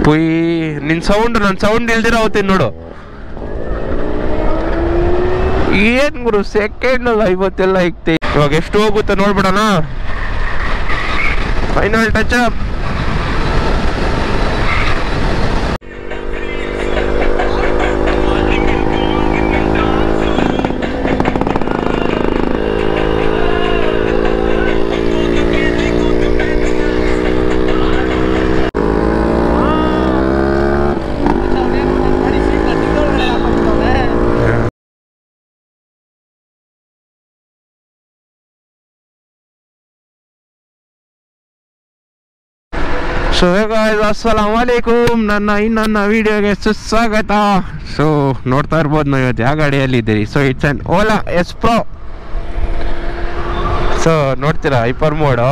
ಪುಯ್ ನಿನ್ ಸೌಂಡ್ ನನ್ನ ಸೌಂಡ್ ಇಲ್ದಿರ ಹೋಗ್ತೀನಿ ನೋಡು. ಏನ್ ಗುರು ಸೆಕೆಂಡ್ ಅಲ್ಲ 50 ಇಕ್ತಿ. ಇವಾಗ ಎಷ್ಟು ಹೋಗುತ್ತೆ ನೋಡ್ಬಿಡೋಣ. Final touch up. So guys ಅಸ್ಸಲಾಮು ಅಲೈಕುಮ್, ನನ್ನ ವಿಡಿಯೋಗೆ ಸುಸ್ವಾಗತ. ಸೊ ನೋಡ್ತಾ ಇರ್ಬೋದು ನಾವು ಇವತ್ತು ಯಾವ ಗಾಡಿಯಲ್ಲಿ ಇದ್ದೀರಿ. So it's on Ola S pro. So ನೋಡ್ತೀರಾ ಹೈಪರ್ ಮೋಡು.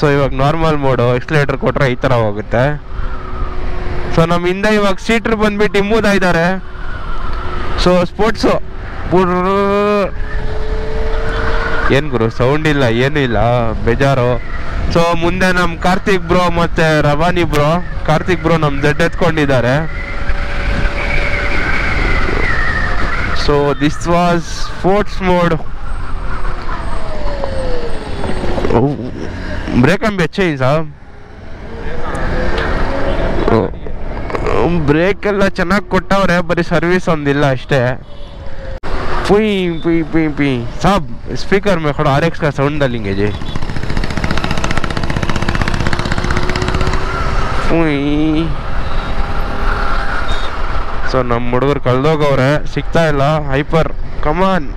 ಸೊ ಇವಾಗ ನಾರ್ಮಲ್ ಮೋಡು ಎಕ್ಸ್ಲೇಟರ್ ಕೊಟ್ಟರೆ ಈ ಥರ ಹೋಗುತ್ತೆ. ಸೊ ನಮ್ಮ ಹಿಂದೆ ಇವಾಗ ಸೀಟ್ರ್ ಬಂದ್ಬಿಟ್ಟು ಇಮ್ಮೂದ ಇದ್ದಾರೆ. ಸೊ ಸ್ಪೋರ್ಟ್ಸು ಏನು ಗುರು ಸೌಂಡ್ ಇಲ್ಲ ಏನೂ ಇಲ್ಲ, ಬೇಜಾರು. ಸೊ ಮುಂದೆ ನಮ್ಮ ಕಾರ್ತಿಕ್ ಬ್ರೋ ಮತ್ತೆ ರವಾನಿ ಬ್ರೋ. ಕಾರ್ತಿಕ್ ಬ್ರೋ ನಮ್ಮ ಜಡ್ ಎತ್ಕೊಂಡಿದ್ದಾರೆ. So this was sports mode. Brake ಅಂಬಿ ಚೇಂಜ್ ಬ್ರೇಕ್ ಎಲ್ಲ ಚೆನ್ನಾಗಿ ಕೊಟ್ಟವ್ರೆ, ಬರೀ ಸರ್ವಿಸ್ ಒಂದಿಲ್ಲ ಅಷ್ಟೇ. ಪುಯ್ ಪುಯ್ ಪುಯ್ ಪುಯ್ ಸಾಬ್ ಸ್ಪೀಕರ್ में खड़ा RX का साउंड डालेंगे जी. ಸೊ ನಮ್ಮ ಹುಡುಗರು ಕಳ್ದೋಗವ್ರೆ, ಸಿಗ್ತಾ ಇಲ್ಲ. Hyper come on.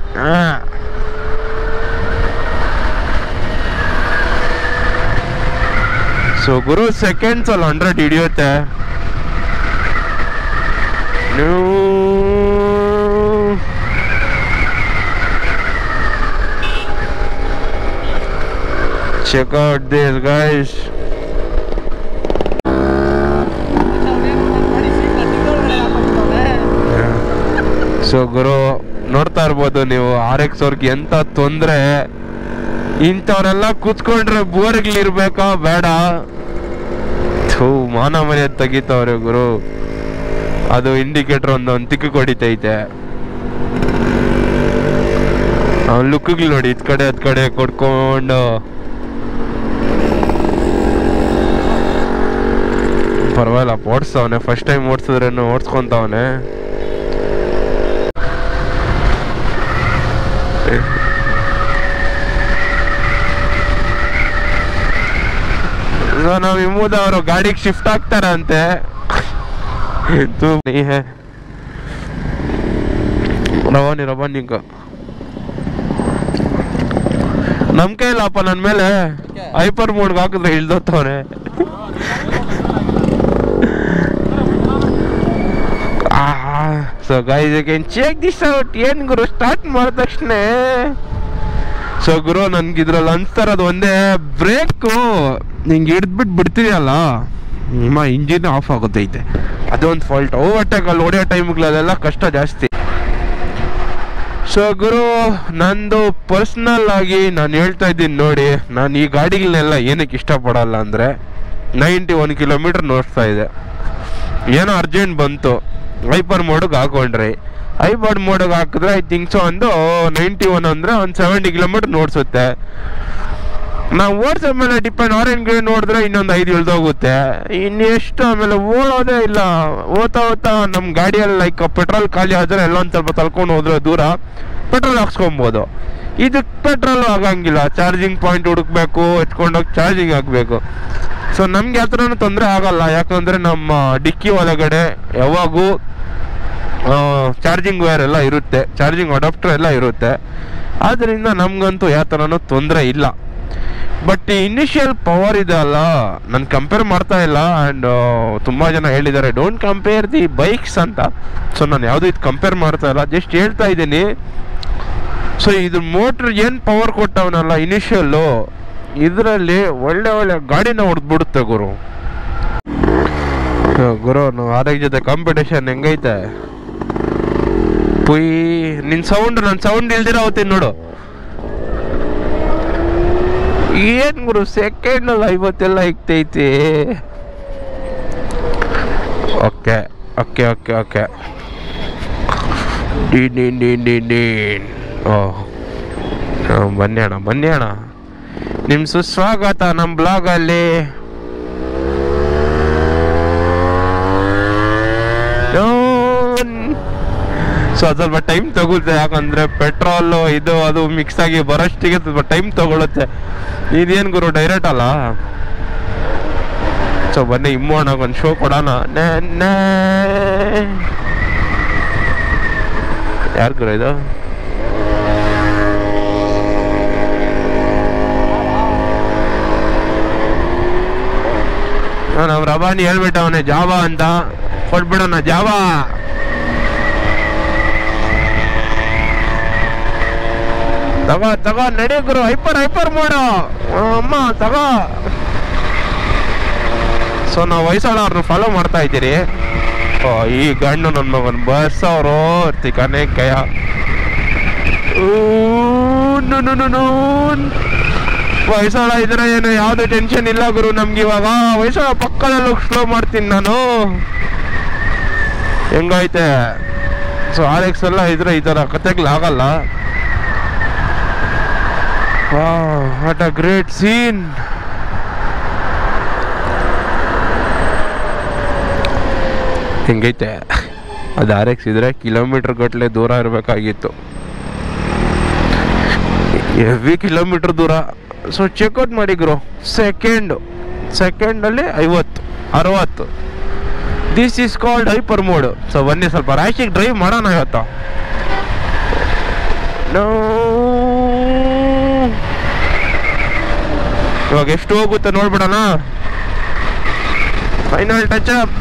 ಸೊ ಗುರು ಸೆಕೆಂಡ್ಸ್ ಅಲ್ಲಿ 100 ಹಿಡಿಯುತ್ತೆ. ನೀವು check out this guys. So ಗುರು ನೋಡ್ತಾ ಇರ್ಬೋದು ನೀವು RX ಅವ್ರಿಗೆ ಎಂತ ತೊಂದರೆ. ಇಂಥವ್ರೆಲ್ಲ ಕೂತ್ಕೊಂಡ್ರೆ ಬೋರ್ಗಳಿರ್ಬೇಕಾ ಬೇಡ? ಮಾನ ಮರ್ಯಾದೆ ತೆಗಿತವ್ರೆ ಗುರು. ಅದು ಇಂಡಿಕೇಟರ್ ಒಂದೊಂದು ತಿಕ್ಕು ಹೊಡಿತೈತೆ. ಲುಕ್ಗಳು ನೋಡಿ, ಇದ್ ಕಡೆ ಅದ್ ಕಡೆ ಕೊಡ್ಕೊಂಡು. ಪರವಾಗಿಲ್ಲ ಓಡಿಸ್ತವನೆ, ಫಸ್ಟ್ ಟೈಮ್ ಓಡಿಸಿದ್ರೇನು ಓಡಿಸ್ಕೊಂತವನೆ. ನಾವು ಇಮ್ಮೂದ ಅವರು ಗಾಡಿಗೆ ಶಿಫ್ಟ್ ಆಗ್ತಾರಂತೆ. ರವಾನಿ ನಮ್ ಕೈಲಪ್ಪ ನನ್ ಮೇಲೆ ಹೈಪರ್ ಮೋಡ್ಗೆ ಹಾಕಿದ್ರೆ ಇಳ್ದೋತವ್ರೆ. So guys you can check this out. ಏನ್ ಗುರು ಸ್ಟಾರ್ಟ್ ಮಾಡಿದ ತಕ್ಷಣ ಸೊ ಗುರು ನನ್ಗೆ ಇದ್ರಲ್ಲಿ ಅನ್ಸ್ತಾರದು ಒಂದೇ, ಬ್ರೇಕು ನಿಂಗೆ ಹಿಡಿದ್ಬಿಟ್ಟು ಬಿಡ್ತೀರಲ್ಲ ನಿಮ್ಮ ಇಂಜಿನ್ ಆಫ್ ಆಗುತ್ತೈತೆ. ಅದೊಂದು ಫಾಲ್ಟ್. ಓವರ್ಟೇಕಲ್ಲಿ ಹೊಡೆಯೋ ಟೈಮ್ಗಳಲ್ಲೆಲ್ಲ ಕಷ್ಟ ಜಾಸ್ತಿ. ಸೊ ಗುರು ನಂದು ಪರ್ಸ್ನಲ್ ಆಗಿ ನಾನು ಹೇಳ್ತಾ ಇದ್ದೀನಿ ನೋಡಿ, ನಾನು ಈ ಗಾಡಿಗಳನ್ನೆಲ್ಲ ಏನಕ್ಕೆ ಇಷ್ಟಪಡಲ್ಲ ಅಂದರೆ 91 ಕಿಲೋಮೀಟರ್ ನೋಡ್ತಾ ಇದೆ. ಏನೋ ಅರ್ಜೆಂಟ್ ಬಂತು, ಹೈಪರ್ ಮೋಡಿಗೆ ಹಾಕೊಂಡ್ರಿ. ಹೈಪರ್ ಮೋಡಿಗೆ ಹಾಕಿದ್ರೆ ಐ ಥಿಂಕ್ ಸೊ ಒಂದು 91 ಅಂದರೆ ಒಂದು 70 ಕಿಲೋಮೀಟರ್ ನೋಡ್ಸುತ್ತೆ. ನಾವು ಓಡಿಸೋ ಮೇಲೆ ಡಿಪೆಂಡ್. ಆರೆಂಜ್ ನೋಡಿದ್ರೆ ಇನ್ನೊಂದು 5 ಇಳ್ದೋಗುತ್ತೆ, ಇನ್ನೆಷ್ಟು ಆಮೇಲೆ ಓಡೋದೇ ಇಲ್ಲ. ಓದ್ತಾ ನಮ್ಮ ಗಾಡಿಯಲ್ಲಿ ಲೈಕ್ ಪೆಟ್ರೋಲ್ ಖಾಲಿ ಆದರೆ ಎಲ್ಲ ಒಂದು ಸ್ವಲ್ಪ ತಳ್ಕೊಂಡು ಹೋದ್ರೆ ದೂರ ಪೆಟ್ರೋಲ್ ಹಾಕ್ಸ್ಕೊಬೋದು. ಇದಕ್ಕೆ ಪೆಟ್ರೋಲ್ ಆಗಂಗಿಲ್ಲ, ಚಾರ್ಜಿಂಗ್ ಪಾಯಿಂಟ್ ಹುಡುಕ್ಬೇಕು, ಎತ್ಕೊಂಡೋಗಿ ಚಾರ್ಜಿಂಗ್ ಹಾಕಬೇಕು. ಸೊ ನಮ್ಗೆ ಯಾವ ಥರನೂ ತೊಂದರೆ ಆಗಲ್ಲ, ಯಾಕಂದರೆ ನಮ್ಮ ಡಿಕ್ಕಿ ಒಳಗಡೆ ಯಾವಾಗೂ ಚಾರ್ಜಿಂಗ್ ವೈರ್ ಎಲ್ಲ ಇರುತ್ತೆ, ಚಾರ್ಜಿಂಗ್ ಅಡಾಪ್ಟರ್ ಎಲ್ಲ ಇರುತ್ತೆ. ಆದ್ದರಿಂದ ನಮಗಂತೂ ಯಾವ ಥರನೂ ತೊಂದರೆ ಇಲ್ಲ. ಬಟ್ ಇನಿಷಿಯಲ್ ಪವರ್ ಇದೆ ಅಲ್ಲ, ನಾನು ಕಂಪೇರ್ ಮಾಡ್ತಾ ಇಲ್ಲ. ಆ್ಯಂಡ್ ತುಂಬ ಜನ ಹೇಳಿದ್ದಾರೆ ಡೋಂಟ್ ಕಂಪೇರ್ ದಿ ಬೈಕ್ಸ್ ಅಂತ. ಸೊ ನಾನು ಯಾವುದೂ ಇದು ಕಂಪೇರ್ ಮಾಡ್ತಾ ಇಲ್ಲ, ಜಸ್ಟ್ ಹೇಳ್ತಾ ಇದ್ದೀನಿ. ಸೊ ಇದು ಮೋಟ್ರ್ ಏನು ಪವರ್ ಕೊಟ್ಟವನಲ್ಲ ಇನಿಷಿಯಲ್ಲು, ಇದರಲ್ಲಿ ಒಳ್ಳೆ ಗಾಡಿನ ಹೊಡೆದ್ಬಿಡುತ್ತೆ ಗುರು. ನಾವು ಆರೋಗ್ಯ ಜೊತೆ ಕಾಂಪಿಟೇಷನ್ ಹೆಂಗೈತೆ. ಪುಯ್ ನಿನ್ ಸೌಂಡ್ ನನ್ನ ಸೌಂಡ್ ಇಲ್ದಿರ ಹೋಗ್ತೀನಿ ನೋಡು. ಏನ್ ಗುರು ಸೆಕೆಂಡ್ ಅಲ್ಲ 50 ಇಕ್ತೈತಿ. ಓಕೆ ಓಕೆ ಓಕೆ ಓಕೆ ಓಹ್ ಬನ್ನಿ ಅಣ್ಣ ನಿಮ್ಮ ಸುಸ್ವಾಗತ ನಮ್ಮ ಬ್ಲಾಗಲ್ಲಿ. ಸೊ ಅದು ಸ್ವಲ್ಪ ಟೈಮ್ ತಗೊಳುತ್ತೆ, ಯಾಕಂದರೆ ಪೆಟ್ರೋಲು ಇದು ಅದು ಮಿಕ್ಸ್ ಆಗಿ ಬರೋಷ್ಟಿಗೆ ಸ್ವಲ್ಪ ಟೈಮ್ ತಗೊಳುತ್ತೆ. ಇದೇನು ಗುರು ಡೈರೆಕ್ಟ್ ಅಲ್ಲ. ಸೊ ಬನ್ನಿ ಇಮ್ಮೋಣ, ಒಂದು ಶೋ ಕೊಡೋಣ. ಯಾರು ಗುರು ಇದು? ನಮ್ಮ ರಬಾನಿ ಹೇಳ್ಬಿಟ್ಟವನೇ ಜಾವ ಅಂತ, ಕೊಟ್ಬಿಡೋಣ ಜಾವ. ತಗೋ ನಡಿ ಗುರು, ಹೈಪರ್ ಮಾಡು ಅಮ್ಮ ತಗೋ. ಸೊ ನಾವು ಹೊಯ್ಸಳವ್ರನ್ನ ಫಾಲೋ ಮಾಡ್ತಾ ಇದ್ದೀರಿ. ಈ ಗಂಡು ನನ್ನ ಮಗನ್ ಬಸ್ ಅವರು ತಿಕ್ಕನೆ ಕಯ. ಹೊಯ್ಸಳ ಇದ್ರೆ ಏನು ಯಾವ್ದು ಟೆನ್ಷನ್ ಇಲ್ಲ ಗುರು ನಮ್ಗೆ ಇವಾಗ. ಹೊಯ್ಸಳ ಪಕ್ಕದಲ್ಲೂ ಸ್ಲೋ ಮಾಡ್ತೀನಿ ನಾನು, ಹೆಂಗೈತೆ. ಸೊ RX ಎಲ್ಲ ಇದ್ರೆ ಈ ಥರ ಕತೆಗಳಾಗಲ್ಲ. What a great scene. ಹೆಂಗೈತೆ ಅದು. RX ಇದ್ರೆ ಕಿಲೋಮೀಟರ್ ಗಟ್ಟಲೆ ದೂರ ಇರಬೇಕಾಗಿತ್ತು, ಹೆವಿ ಕಿಲೋಮೀಟರ್ ದೂರ. ಸೊ ಚೆಕ್ಔಟ್ ಮಾಡಿ ಗುರು, ಸೆಕೆಂಡಲ್ಲಿ 50-60. This is called hyper mode. So ಬನ್ನಿ ಸ್ವಲ್ಪ ರ್ಯಾಶಿಗೆ ಡ್ರೈವ್ ಮಾಡೋಣ ಇವತ್ತು. ಇವಾಗ ಎಷ್ಟು ಹೋಗುತ್ತೆ ನೋಡ್ಬಿಡೋಣ. ಫೈನಲ್ ಟಚ್ ಅಪ್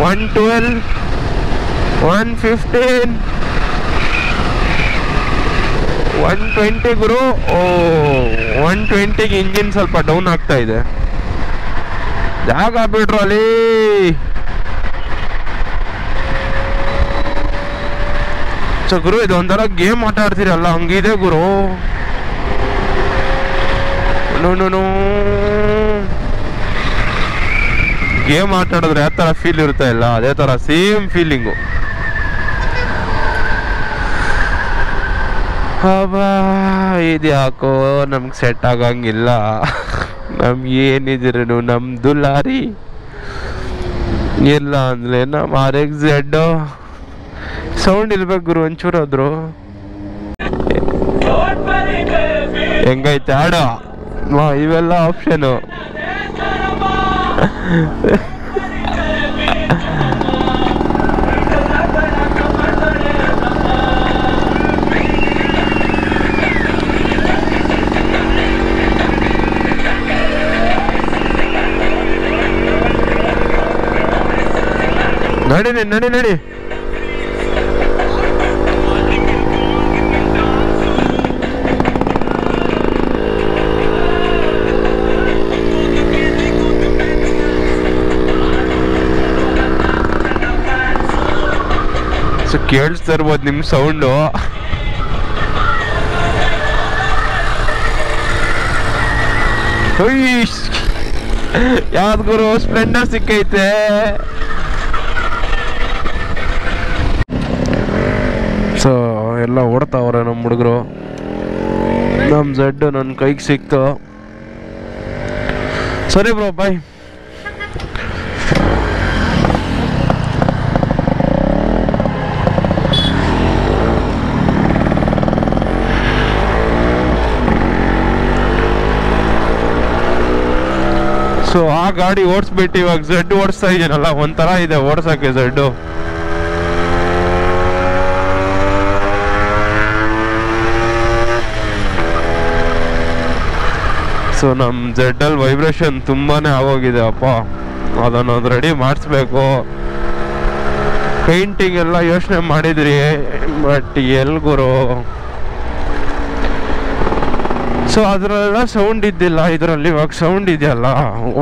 112, 115, 120 ಗುರು. 120ಗೆ ಇಂಜಿನ್ ಸ್ವಲ್ಪ ಡೌನ್ ಆಗ್ತಾ ಇದೆ. ಜಾಗ ಬಿಡ್ರು ಅಲ್ಲಿ. ಸೊ ಗುರು ಇದು ಒಂಥರ ಗೇಮ್ ಆಟ ಆಡ್ತೀರಲ್ಲ ಹಂಗಿದೆ ಗುರು. ಗೇಮ್ ಆಟ ಆಡಿದ್ರೆ ಯಾವ ಥರ ಫೀಲ್ ಇರುತ್ತೆ ಇಲ್ಲ, ಅದೇ ಥರ ಸೇಮ್ ಫೀಲಿಂಗು. ಇದು ಯಾಕೋ ನಮ್ಗೆ ಸೆಟ್ ಆಗಂಗಿಲ್ಲ. ನಮ್ಗೆ ಏನಿದ್ರು ನಮ್ದು ಲಾರಿ ಇಲ್ಲ ಅಂದ್ರೆ ನಮ್ಮ RX ಸೌಂಡ್ ಇರ್ಬೇಕು ಗುರು ಒಂಚೂರಾದ್ರು. ಹೆಂಗೈತೆ ಆಡ ಇವೆಲ್ಲ ಆಪ್ಷನು. ನಡಿ. ಸೊ ಕೇಳಿಸ್ತಾ ಇರ್ಬೋದು ನಿಮ್ಮ ಸೌಂಡು. ಯಾವ್ದು ಗುರು ಸ್ಪ್ಲೆಂಡರ್ ಸಿಕ್ಕೈತೆ. ಸೊ ಎಲ್ಲ ಓಡ್ತಾವ್ರೆ ನಮ್ಮ ಹುಡುಗರು. ನಮ್ಮ Z ನನ್ನ ಕೈಗೆ ಸಿಕ್ತು. ಸರಿ ಬ್ರೋ ಬಾಯ್. ಸೊ ಆ ಗಾಡಿ ಓಡಿಸ್ಬಿಟ್ಟು ಇವಾಗ Z ಓಡಿಸ್ತಾ ಇದೀನಲ್ಲ, ಒಂಥರ ಇದೆ ಓಡಿಸೋಕ್ಕೆ Z. ಸೊ ನಮ್ಮ Z ವೈಬ್ರೇಷನ್ ತುಂಬಾನೇ ಆಗೋಗಿದೆ ಅಪ್ಪ. ಅದನ್ನು ರೆಡಿ ಮಾಡಿಸ್ಬೇಕು. ಪೇಂಟಿಂಗ್ ಎಲ್ಲ ಯೋಚನೆ ಮಾಡಿದ್ರಿ, ಬಟ್ ಎಲ್ ಗುರು. ಸೊ ಅದರಲ್ಲ ಸೌಂಡ್ ಇದ್ದಿಲ್ಲ, ಇದರಲ್ಲಿ ಇವಾಗ ಸೌಂಡ್ ಇದೆಯಲ್ಲ,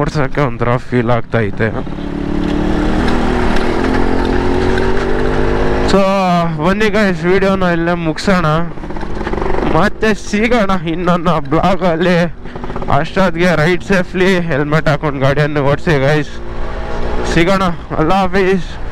ಓಡ್ಸೋಕ್ಕೆ ಒಂಥರ ಫೀಲ್ ಆಗ್ತಾ ಐತೆ. ಸೊ ಬನ್ನಿ ಗೈಸ್, ವಿಡಿಯೋನ ಇಲ್ಲೇ ಮುಗಿಸೋಣ, ಮತ್ತೆ ಸಿಗೋಣ ಇನ್ನೊಂದು ಬ್ಲಾಗಲ್ಲಿ. ಅಷ್ಟೊತ್ತಿಗೆ ರೈಡ್ ಸೇಫ್ಲಿ ಹೆಲ್ಮೆಟ್ ಹಾಕೊಂಡು ಗಾಡಿಯನ್ನು ಓಡಿಸಿ ಗೈಸ್. ಸಿಗೋಣ. ಅಲ್ಲಾ ಹಾಫೀಸ್.